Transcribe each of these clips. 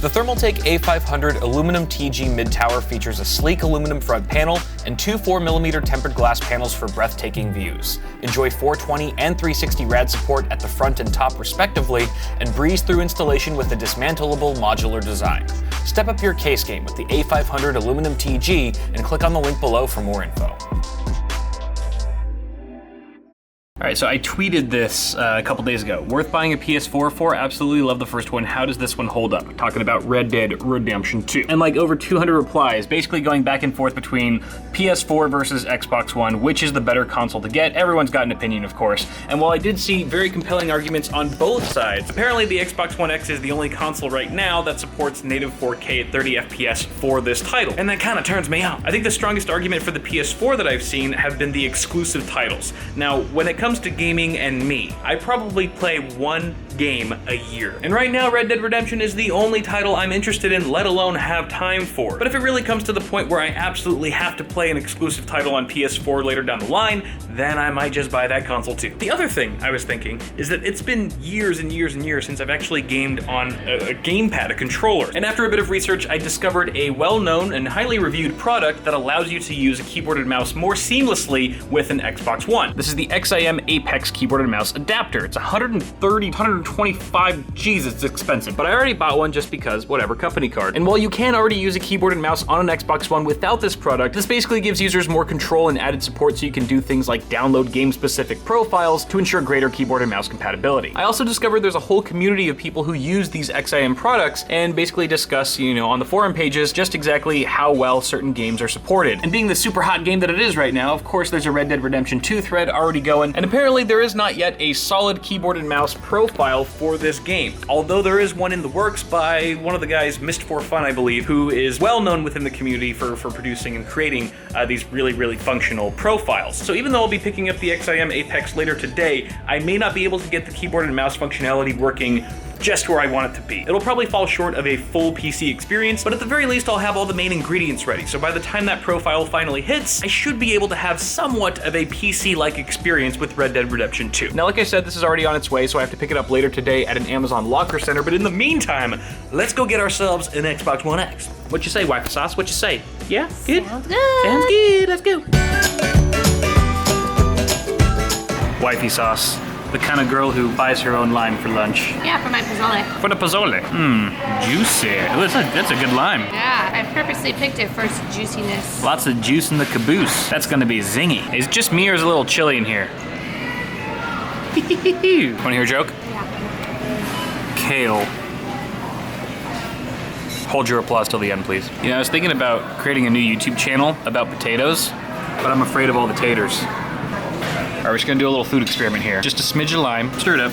The Thermaltake A500 aluminum TG mid-tower features a sleek aluminum front panel and two 4mm tempered glass panels for breathtaking views. Enjoy 420 and 360 rad support at the front and top respectively, and breeze through installation with a dismantleable modular design. Step up your case game with the A500 aluminum TG and click on the link below for more info. All right, so I tweeted this a couple days ago. Worth buying a PS4 for? Absolutely love the first one. How does this one hold up? Talking about Red Dead Redemption 2. And like over 200 replies, basically going back and forth between PS4 versus Xbox One, which is the better console to get. Everyone's got an opinion, of course. And while I did see very compelling arguments on both sides, apparently the Xbox One X is the only console right now that supports native 4K at 30 FPS for this title. And that kind of turns me out. I think the strongest argument for the PS4 that I've seen have been the exclusive titles. Now, when it comes to gaming and me, I probably play one game a year. And right now, Red Dead Redemption is the only title I'm interested in, let alone have time for. But if it really comes to the point where I absolutely have to play an exclusive title on PS4 later down the line, then I might just buy that console too. The other thing I was thinking is that it's been years and years and years since I've actually gamed on a gamepad, a controller. And after a bit of research, I discovered a well-known and highly reviewed product that allows you to use a keyboard and mouse more seamlessly with an Xbox One. This is the XIM Apex keyboard and mouse adapter. It's $130, $125, jeez, it's expensive. But I already bought one just because, whatever, company card. And while you can already use a keyboard and mouse on an Xbox One without this product, this basically gives users more control and added support so you can do things like download game-specific profiles to ensure greater keyboard and mouse compatibility. I also discovered there's a whole community of people who use these XIM products and basically discuss, on the forum pages, just exactly how well certain games are supported. And being the super hot game that it is right now, of course there's a Red Dead Redemption 2 thread already going, and apparently there is not yet a solid keyboard and mouse profile for this game. Although there is one in the works by one of the guys, Mist for Fun, I believe, who is well known within the community for producing and creating these really, really functional profiles. So even though I'll be picking up the XIM Apex later today, I may not be able to get the keyboard and mouse functionality working just where I want it to be. It'll probably fall short of a full PC experience, but at the very least I'll have all the main ingredients ready. So by the time that profile finally hits, I should be able to have somewhat of a PC-like experience with Red Dead Redemption 2. Now, like I said, this is already on its way, so I have to pick it up later today at an Amazon Locker Center, but in the meantime, let's go get ourselves an Xbox One X. What you say, Wifey Sauce? What you say? Yeah? Good? Sounds good. Sounds good, let's go. Wifey Sauce. The kind of girl who buys her own lime for lunch. Yeah, for my pozole. For the pozole. Juicy. That's a good lime. Yeah, I purposely picked it for its juiciness. Lots of juice in the caboose. That's gonna be zingy. Is it just me or is it a little chilly in here? Wanna hear a joke? Yeah. Kale. Hold your applause till the end, please. I was thinking about creating a new YouTube channel about potatoes, but I'm afraid of all the taters. All right, we're just gonna do a little food experiment here. Just a smidge of lime, stir it up.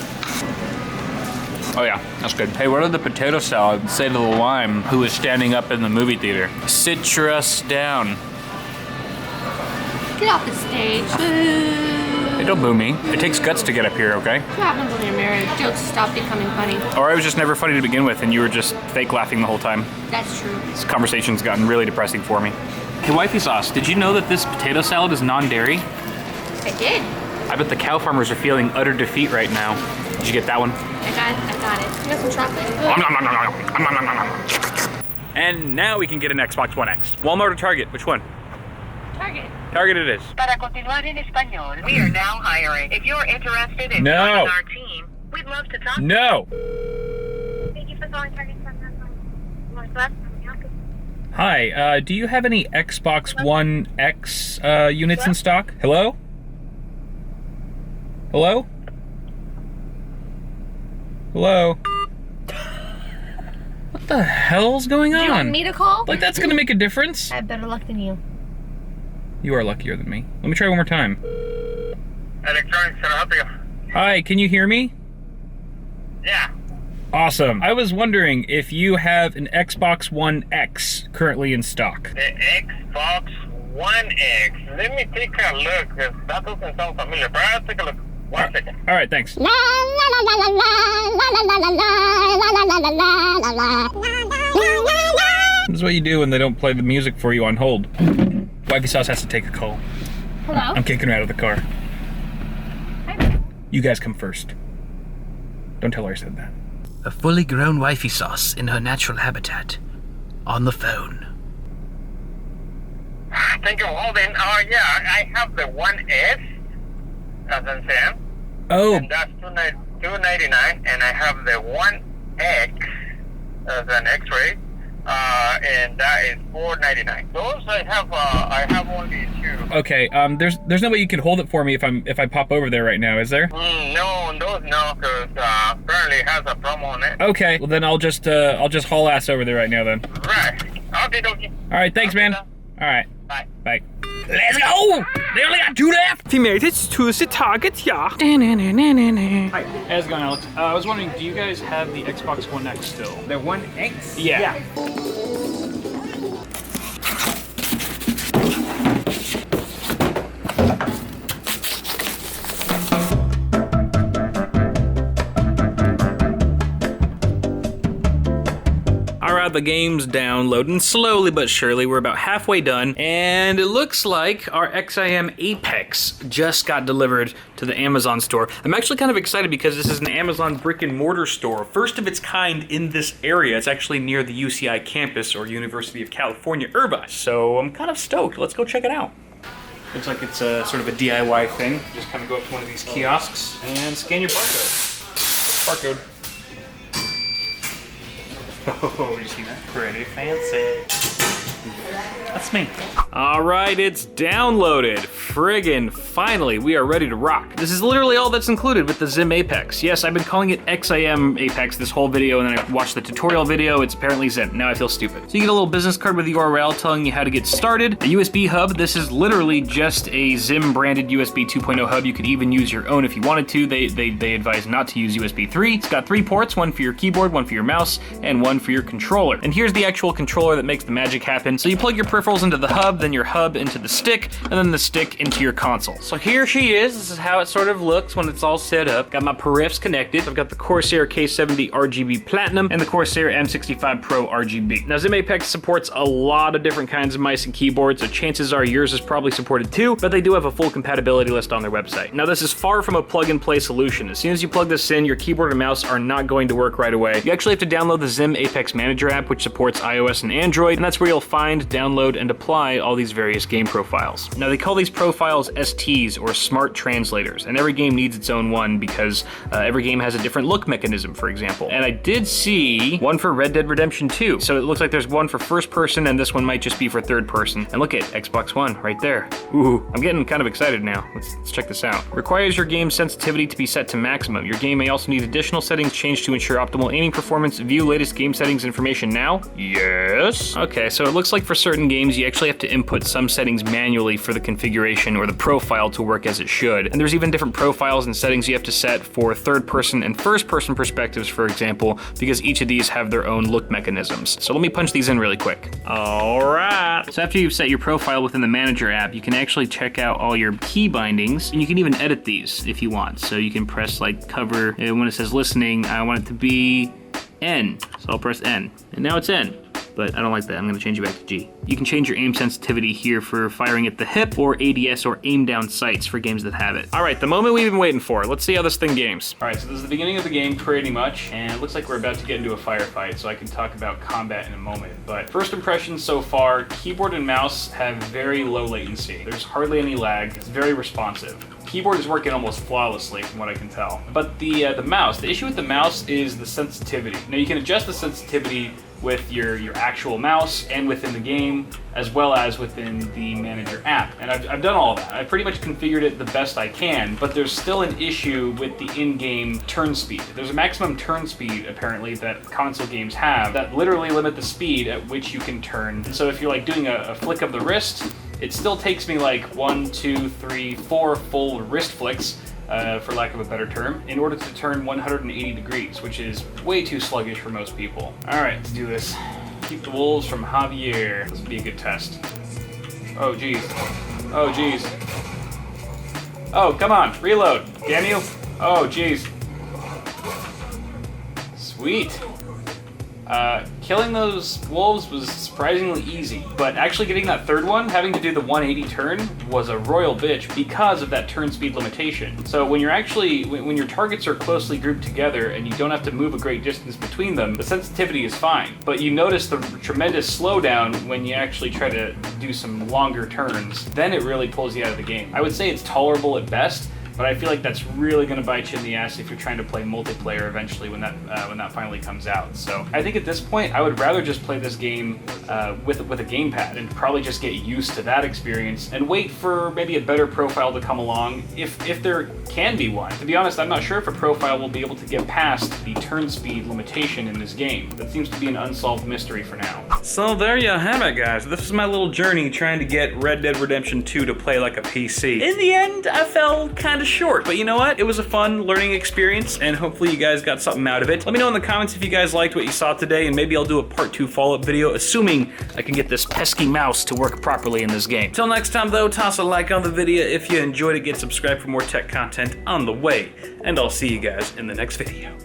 Oh yeah, that's good. Hey, what did the potato salad say to the lime who was standing up in the movie theater? Citrus down. Get off the stage. Hey, don't boo me. It takes guts to get up here, okay? What happens when you're married? Jokes stop becoming funny. Or I was just never funny to begin with and you were just fake laughing the whole time. That's true. This conversation's gotten really depressing for me. Hey, Wifey Sauce, did you know that this potato salad is non-dairy? I did. I bet the cow farmers are feeling utter defeat right now. Did you get that one? I got it. You got some chocolate? And now we can get an Xbox One X. Walmart or Target? Which one? Target. Target it is. Para continuar en español, we are now hiring. If you're interested in No. joining our team, we'd love to talk. No! Thank you for calling Target. Hi, do you have any Xbox One X units in stock? Hello? Hello? Hello? What the hell's going on? Do you want me to call? Like, that's gonna make a difference? I have better luck than you. You are luckier than me. Let me try one more time. Electronics, can I help you? Hi, can you hear me? Yeah. Awesome. I was wondering if you have an Xbox One X currently in stock. The Xbox One X. Let me take a look, because that doesn't sound familiar, but I'll take a look. One second. All right, thanks. This is what you do when they don't play the music for you on hold. Wifey Sauce has to take a call. Hello? I'm kicking her out of the car. Hi. You guys come first. Don't tell her I said that. A fully grown wifey sauce in her natural habitat. On the phone. Thank you for holding. Yeah, I have the 1S as in Sam. Oh. And that's $2.99, and I have the 1X as an X-ray, and that is $4.99. Those I have only 2. Okay, there's no way you can hold it for me if I pop over there right now, is there? No, those no, because apparently it has a promo on it. Okay, well then I'll just haul ass over there right now then. Right. Okay, dokie. All right, thanks, man. All right. Bye. Bye. Let's go! They only got 2 left! We made it to the target, yeah. Hi, how's it going, Alex? I was wondering, do you guys have the Xbox One X still? The 1X? Yeah. The game's downloading slowly but surely. We're about halfway done, and it looks like our XIM Apex just got delivered to the Amazon store. I'm actually kind of excited because this is an Amazon brick and mortar store, first of its kind in this area. It's actually near the UCI campus, or University of California, Irvine. So I'm kind of stoked. Let's go check it out. Looks like it's a sort of a DIY thing. Just kind of go up to one of these kiosks and scan your barcode. Barcode. Oh, you see that? Pretty fancy. That's me. All right, it's downloaded. Friggin' finally, we are ready to rock. This is literally all that's included with the Zim Apex. Yes, I've been calling it XIM Apex this whole video, and then I watched the tutorial video. It's apparently Zim. Now I feel stupid. So you get a little business card with the URL telling you how to get started. A USB hub. This is literally just a Zim branded USB 2.0 hub. You could even use your own if you wanted to. They advise not to use USB 3. It's got 3 ports, one for your keyboard, one for your mouse, and one for your controller. And here's the actual controller that makes the magic happen. So you plug your peripherals into the hub, then your hub into the stick, and then the stick into your console. So here she is. This is how it sort of looks when it's all set up. Got my perifs connected. I've got the Corsair K70 RGB Platinum and the Corsair M65 Pro RGB. Now Zim Apex supports a lot of different kinds of mice and keyboards, so chances are yours is probably supported too, but they do have a full compatibility list on their website. Now this is far from a plug and play solution. As soon as you plug this in, your keyboard and mouse are not going to work right away. You actually have to download the Zim Apex Manager app, which supports iOS and Android, and that's where you'll find, download, and apply all these various game profiles. Now they call these profiles STs, or smart translators, and every game needs its own one because every game has a different look mechanism, for example. And I did see one for Red Dead Redemption 2, so it looks like there's one for first person, and this one might just be for third person. And look at Xbox One right there. Ooh, I'm getting kind of excited now. Let's check this out. Requires your game's sensitivity to be set to maximum. Your game may also need additional settings changed to ensure optimal aiming performance. View latest game settings information now. Yes. Okay, so it looks like for certain games you actually have to input some settings manually for the configuration or the profile to work as it should. And there's even different profiles and settings you have to set for third person and first person perspectives, for example, because each of these have their own look mechanisms. So let me punch these in really quick. All right. So after you've set your profile within the Manager app, you can actually check out all your key bindings, and you can even edit these if you want. So you can press like cover, and when it says listening, I want it to be N. So I'll press N, and now it's N. But I don't like that. I'm going to change it back to G. You can change your aim sensitivity here for firing at the hip, or ADS, or aim down sights for games that have it. All right, the moment we've been waiting for. Let's see how this thing games. All right, so this is the beginning of the game pretty much, and it looks like we're about to get into a firefight, so I can talk about combat in a moment. But first impressions so far, keyboard and mouse have very low latency. There's hardly any lag. It's very responsive. Keyboard is working almost flawlessly from what I can tell. But the mouse, the issue with the mouse is the sensitivity. Now you can adjust the sensitivity with your actual mouse and within the game, as well as within the Manager app. And I've done all that. I pretty much configured it the best I can, but there's still an issue with the in-game turn speed. There's a maximum turn speed, apparently, that console games have that literally limit the speed at which you can turn. And so if you're like doing a flick of the wrist, it still takes me like 1, 2, 3, 4 full wrist flicks, for lack of a better term, in order to turn 180 degrees, which is way too sluggish for most people. All right, let's do this. Keep the wolves from Javier. This will be a good test. Oh, geez. Oh, geez. Oh, come on, reload. Damn you. Oh, geez. Sweet. Killing those wolves was surprisingly easy, but actually getting that third one, having to do the 180 turn, was a royal bitch because of that turn speed limitation. So when when your targets are closely grouped together and you don't have to move a great distance between them, the sensitivity is fine. But you notice the tremendous slowdown when you actually try to do some longer turns. Then it really pulls you out of the game. I would say it's tolerable at best, but I feel like that's really going to bite you in the ass if you're trying to play multiplayer eventually when that finally comes out. So I think at this point I would rather just play this game with a gamepad and probably just get used to that experience and wait for maybe a better profile to come along if there can be one. To be honest, I'm not sure if a profile will be able to get past the turn speed limitation in this game. That seems to be an unsolved mystery for now. So there you have it, guys. This is my little journey trying to get Red Dead Redemption 2 to play like a PC. In the end, I fell kind of short, but you know what? It was a fun learning experience, and hopefully you guys got something out of it. Let me know in the comments if you guys liked what you saw today, and maybe I'll do a part 2 follow-up video, assuming I can get this pesky mouse to work properly in this game. Till next time though, toss a like on the video if you enjoyed it, get subscribed for more tech content on the way, and I'll see you guys in the next video.